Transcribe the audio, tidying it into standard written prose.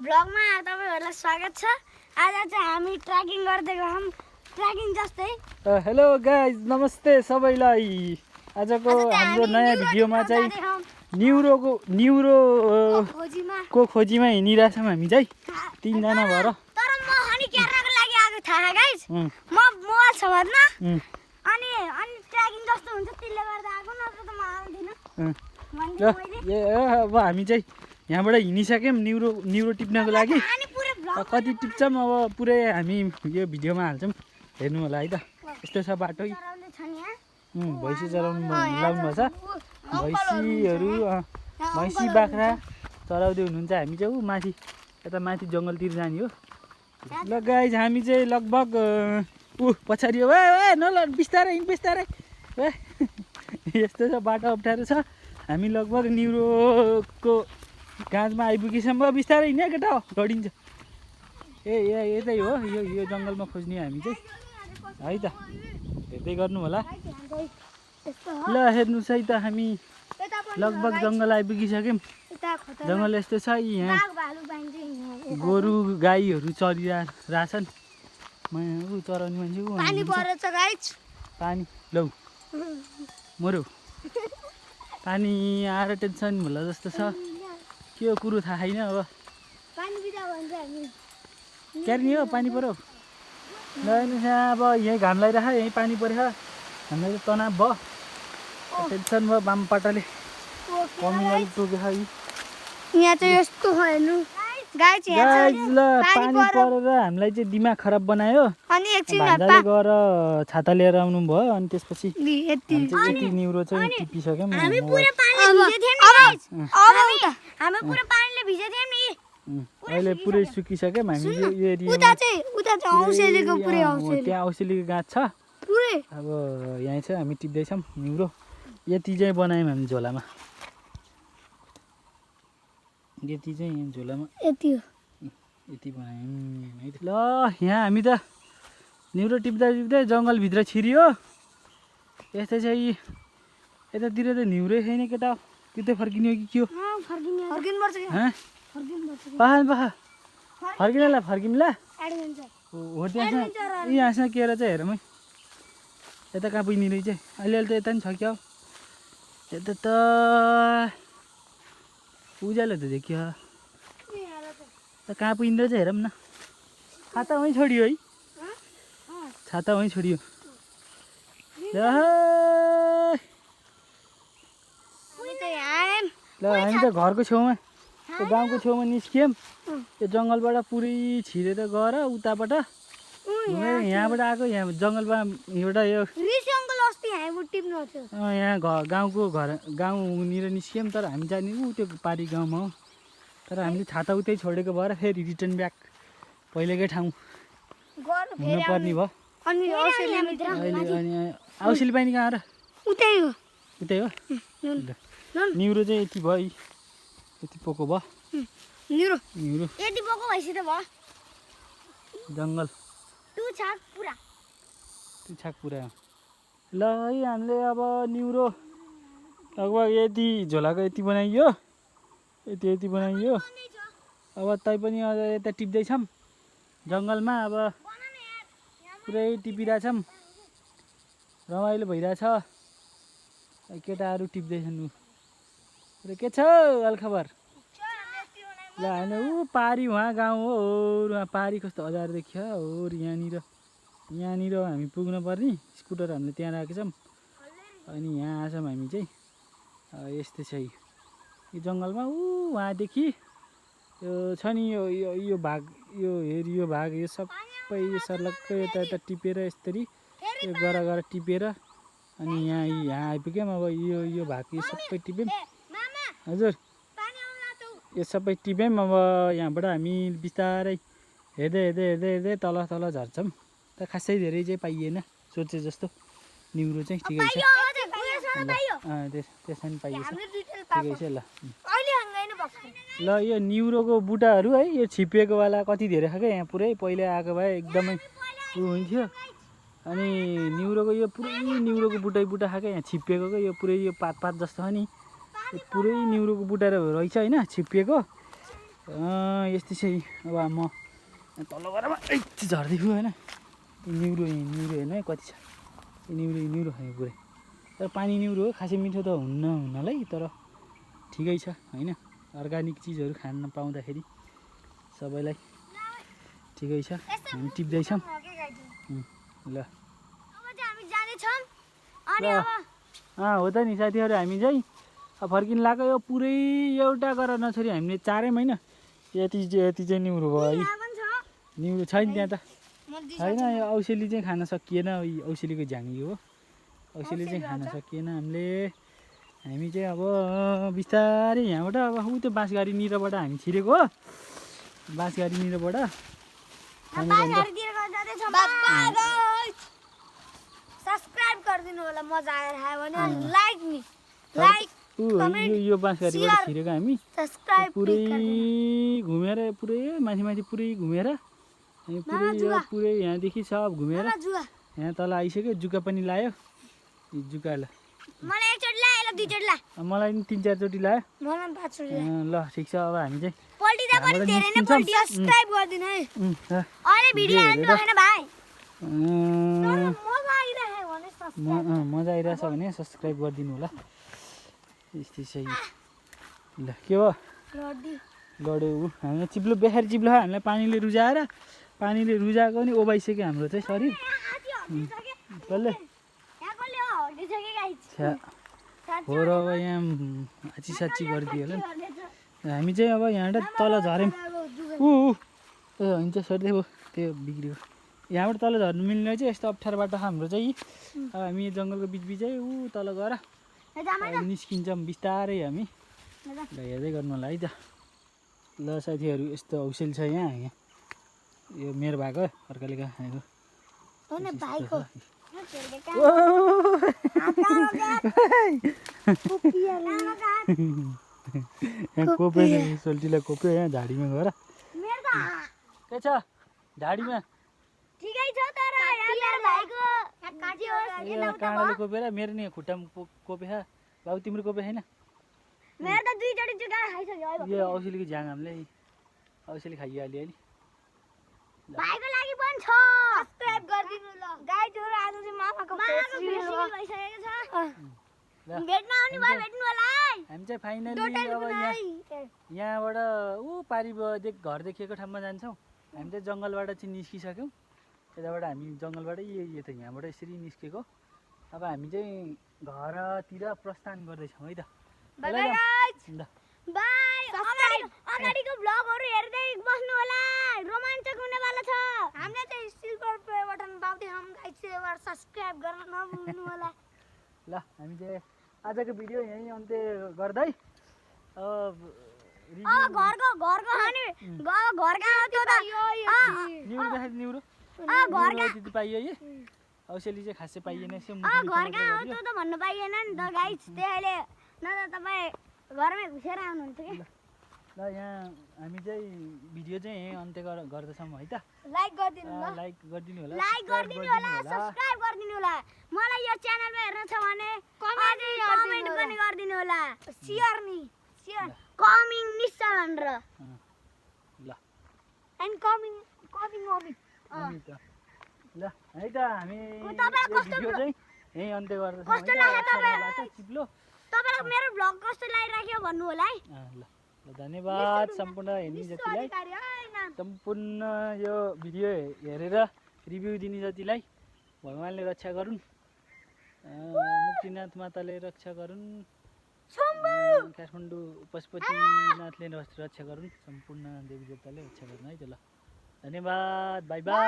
ब्लगमा तपाईहरुलाई स्वागत छ। आज चाहिँ हामी ट्रेकिङ गर्दै गयौं। ट्रेकिङ जस्तै। हेलो गाइज, नमस्ते सबैलाई। आजको हाम्रो नयाँ भिडियोमा चाहिँ न्युरोको खोजीमा हिँडिरहेछौँ हामी चाहिँ तीनजना भएर। तर म अनि क्यामेराको लागि आएको थाहा गाइज। म मोबाइल छ भन्न। अनि ट्रेकिङ जस्तो हुन्छ त्यसले गर्दा आएको, नत्र त म आउँदिन। अब हामी चाहिँ यहाँबाट हिँडिसक्यौँ न्युरो टिप्नको लागि। कति टिप्छौँ अब पुरै हामी यो भिडियोमा हाल्छौँ, हेर्नु होला है त। यस्तो छ बाटो। भैँसी चराउनु लाउनु भएको छ। भैँसी बाख्रा चराउँदै हुनुहुन्छ। हामी चाहिँ माथि यता माथि जङ्गलतिर जाने हो। ल गाइज, हामी चाहिँ लगभग पछाडि हो न बिस्तारै बिस्तारै यस्तो छ बाटो, अप्ठ्यारो छ। हामी लगभग न्युरोको गाँजमा आइपुगेछौँ। बिस्तारै हिँड्यो केटा, हो गडिन्छ। यतै हो, यो जङ्गलमा खोज्ने हामी चाहिँ है त। हेर्दै गर्नु होला। ल हेर्नुहोस् है त, हामी लगभग जङ्गल आइपुगिसक्यौँ। जङ्गल यस्तो छ। यहाँ गोरु गाईहरू चरिरहेछन्। चराउने मान्छे पानी लौ मरो पानी आएर टेन्सन होला जस्तो छ। के हो कुरो थाहा छैन। अब क्यार्ने हो, पानी पऱ्यो। ल अब यहीँ घाम लगाइरह, यहीँ पानी परेछ। हामीलाई चाहिँ तनाव भयो, टेन्सन भयो। बामपाटाले कमी टोकेछ। यहाँ चाहिँ यस्तो हेर्नु गाइज, ल पानी परेर हामीलाई चाहिँ दिमाग खराब बनायो। अनि एकछिन भान्जाले गएर छाता लिएर आउनु भयो। अनि त्यसपछि यति न्युरो चाहिँ टिपिसक्यौँ। हामी पुरै पानीले भिजेथ्यौँ नि। अहिले पुरै सुकिसक्यौँ हामी। यो एरियामा त्यहाँ औसेलीको गाछ छ पुरै। अब यहाँ चाहिँ हामी टिप्दैछौँ न्युरो। यति चाहिँ बनायौँ हामी झोलामा। यति चाहिँ झोलामा यति बनायौँ। ल यहाँ हामी त न्युरो टिप्दा टिप्दै जङ्गलभित्र छिरियो। यस्तै चाहिँ यतातिर त न्युरै छैन केटा। त्यो फर्किने हो कि के हो? फर्किनुला हो त्यहाँ यहाँसँग के रहेछ हेरौँ है। यता कहाँ पुग्ने रहेछ? अहिले त यता नि छ क्या हो। यता त उज्यालो त देखियो। कहाँ पुगिँदो रहेछ हेरौँ न। छाता वहीँ छोडियो है, छाता वहीँ छोडियो। ल हामी त घरको छेउमा, त्यो गाउँको छेउमा निस्कियौँ। त्यो जङ्गलबाट पुरै छिरेर गएर उताबाट यहाँबाट आएको। यहाँ जङ्गलमा एउटा यो यहाँ गाउँनिर निस्कियौँ। तर हामी जाने त्यो पारी गाउँमा हो। तर हामीले छाता उतै छोडेको भएर फेरि रिटर्न ब्याक पहिलेकै ठाउँ हुनुपर्ने भयो। अनि औसेली पानी कहाँ र? उतै हो। न्युरो चाहिँ यति भयो, यति पोको भयो। न्युरो यति पोको भएपछि त भयो। जङ्गल टुछाक पुरा। ल है हामीले अब न्युरो लगभग यति झोलाको यति बनाइयो, यति बनाइयो। अब तै पनि अझ यता टिप्दैछौँ जङ्गलमा। अब पुरै टिपिरहेछौँ, रमाइलो भइरहेछ। केटाहरू टिप्दैछन्। के छ हालखबर? ल हामी पारी उहाँ गाउँ हो। उहाँ पारी कस्तो हजार देखियो हो। यहाँनिर हामी पुग्नु पर्ने। स्कुटर हामीले त्यहाँ राखेको छौँ। अनि यहाँ आछौँ हामी चाहिँ। यस्तै छ यो जङ्गलमा। उहाँदेखि यो छ नि यो भाग, यो भाग यो सबै यो सर्लक्कै यता टिपेर यसरी यो गर टिपेर अनि यहाँ आइपुग्यौँ। अब यो भाग यो सबै टिप्यौँ। हजुर यो सबै टिप्यौँ। अब यहाँबाट हामी बिस्तारै हेर्दै तल झर्छौँ। त खासै धेरै चाहिँ पाइएन सोचे जस्तो। न्युरो चाहिँ ठिकै छ। त्यसमा पनि पाइएछ, ठिकै छ। ल यो न्युरोको बुट्टाहरू है, यो छिपिएकोवाला कति धेरै छ क्या। यहाँ पुरै पहिला आएको भए एकदमै हुन्थ्यो। अनि न्युरोको यो पुरै न्युरोको बुट्टा खाएको। यहाँ छिपिएको क्या, यो पुरै यो पात जस्तो छ नि। यो पुरै न्युरोको बुट्टा रहेछ होइन, छिपिएको। यस्तै चाहिँ अब म तल गएर यति झर्दैछु होइन निउरो हेर्नु है कति छ निउरो खायो पुरै तर पानी निउरो हो खासै मिठो त हुनलाई तर ठिकै छ होइन अर्ग्यानिक चिजहरू खान पाउँदाखेरि सबैलाई ठिकै छ हामी टिप्दैछौँ ल हो त नि साथीहरू हामी चाहिँ अब फर्किन लाग्यो यो पुरै एउटा गरेर नछोरी हामीले चारैमा होइन यति चाहिँ निउरो भयो है निउरो छैन त्यहाँ त होइन यो औसेली चाहिँ खान सकिएन औसेलीको झ्याङ्गी हो औसेली चाहिँ खान सकिएन हामी चाहिँ अब बिस्तारै यहाँबाट अब ऊ त्यो बाँसघारीनिरबाट हामी छिरेको हो बाँसघारीनिरबाट सब्स्क्राइब गरिदिनु होला मजा आएर आयो भने लाइक यो बाँसघारीबाट छिरेको हामी पुरै घुमेर पुरै माथि पुरै घुमेर हामी पुरै यहाँदेखि सब घुमेर यहाँ तल आइसक्यो जुका पनि लायो जुका ल मलाई एकचोटि लायो ल दुईचोटि ला मलाई पनि 3-4 चोटि लायो मलाई 5 चोटि ल ठिक छ अब हामी चाहिँ पल्टिदा पनि धेरै नै पल्टि सब्स्क्राइब गरिदिनु है अहिले भिडियो हेर्नु हैन भाइ मजा आइरहेछ भने सब्स्क्राइब गरिदिनु होला यस्तै चाहिँ ल के हो लड्यो ऊ हामीलाई चिप्लो बेखारी चिप्लो हामीलाई पानीले रुजाएको नि ओबाइसक्यो हाम्रो चाहिँ शरीर कसले हो र अब यहाँ साँच्ची गरिदियो होला नि हामी चाहिँ अब यहाँबाट तल झऱ्यौँ हुन्छ सर्दै भयो त्यो बिग्रियो यहाँबाट तल झर्नु मिल्ने चाहिँ यस्तो अप्ठ्यारो बाटो हाम्रो चाहिँ अब हामी जङ्गलको बिचबिचै तल गएर निस्किन्छौँ बिस्तारै हामी ल हेर्दै गर्नु होला है त ल साथीहरू यस्तो औसेल छ यहाँ यो मेरो भएको अर्काले खाएको कोप्यो सोल्टीलाई कोप्यो यहाँ झाडीमा गएर के छ झाडीमा काँडाले कोपेर मेरो नि खुट्टामा कोपे बाबु तिम्रो कोपे छैन यो औसेलीको झ्याङ हामीले औसेली खाइहाल्यो अहिले भाइको लागि पनि छ सब्स्क्राइब गरिदिनु ल गाइजहरु आज चाहिँ मामाको भइसकेको छ भेट्न आउने भए भेट्नु होला है हामी चाहिँ फाइनली अब यहाँबाट पारि घर देखिएको ठाउँमा जान्छौँ हामी चाहिँ जङ्गलबाट चाहिँ निस्किसक्यौँ यताबाट हामी जङ्गलबाट यो त यहाँबाट यसरी निस्केको अब हामी चाहिँ घरतिर प्रस्थान गर्दैछौँ है त बाइ अगाडिको भ्लगहरु हेर्दै बस्नु होला रोमाञ्चक हुनेवाला छ हामीले चाहिँ सिल्भर प्ले बटन दाब्दै हम गाइस एउटा सब्स्क्राइब गर्न नभुल्नु होला ल हामी चाहिँ आजको भिडियो यही अन्त्य गर्दै घरको खाने घर कहाँ त्यो त निउरो त्यति पाइयो है औसेली चाहिँ खासै पाइएन घर कहाँ हो त्यो त भन्नु पाइएन नि त गाइस त्यसैले न त तपाईँ घरमै घुसेर आउनुहुन्छ कि ल यहाँ हामी चाहिँ भिडियो चाहिँ यही अन्त्य गर्दैछौँ है त लाइक गरिदिनु होला सब्स्क्राइब गरिदिनु होला मलाई यो च्यानलमा हेर्न छ भने कमेन्ट पनि गरिदिनु होला शेयर कमिङ निश्चय भनेर ल एन्ड कमिङ ल है त हामी भिडियो चाहिँ यही अन्त्य गर्दैछौँ चिप्लो तपाईलाई मेरो भ्लग कस्तो लागिराख्यो भन्नु होला है ल धन्यवाद सम्पूर्ण हेर्ने जतिलाई सम्पूर्ण यो भिडियो हेरेर रिभ्यू दिने जतिलाई भगवानले रक्षा गरून् मुक्तिनाथ माताले रक्षा गरून् काठमाडौँ पशुपतिनाथले रक्षा गरून् सम्पूर्ण देवी देवताले रक्षा गर्नु है त ल धन्यवाद बाई बाई